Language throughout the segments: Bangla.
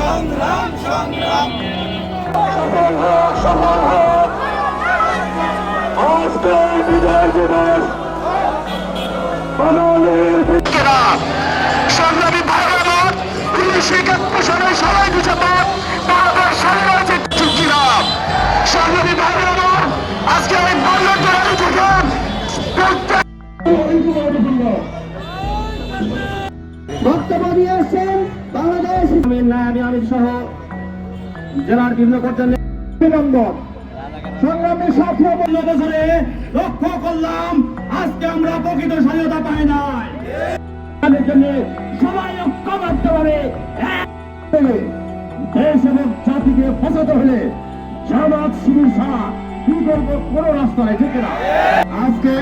সংগ্রাম সংগ্রাম সফল হোক আজকে বিজয় দিবস বাঙালির সংগ্রামী ভাইরা 1971 সালে 7 ডিসেম্বর বাংলাদেশ স্বাধীন হয়েছে চুক্তিরা সংগ্রামী ভাইরা আজকে আমি বললাম বক্তব্য দিয়েছেন বাংলাদেশ আমি সহ জেলার বিভিন্ন পর্যায়ে সংগ্রামের সাথে বছরে লক্ষ্য করলাম আজকে আমরা প্রকৃত স্বাধীনতা পাই নাই জন্য সবাই ঐক্যবদ্ধ ভাবে দেশ এবং জাতিকে ফসাতে হলে সমাজ শিবির ছাড়া বিকল্প কোনো রাস্তা নেই ঠিক না আজকে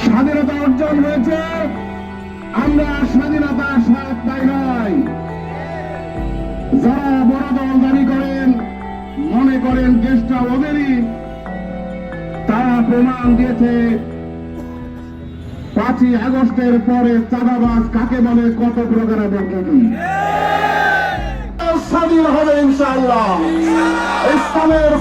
স্বাধীনতা অর্জন হয়েছে আমরা স্বাধীনতার স্বাদ পাই নাই যারা বড় দল দাবি করেন মনে করেন দেশটা ওদেরই তারা প্রমাণ দিয়েছে 5ই আগস্টের পরে চাঁদাবাজ কাকে বলে কত প্রকারের পদ্ধতি স্বাধীন হবে ইনশাআল্লাহ ইসলামের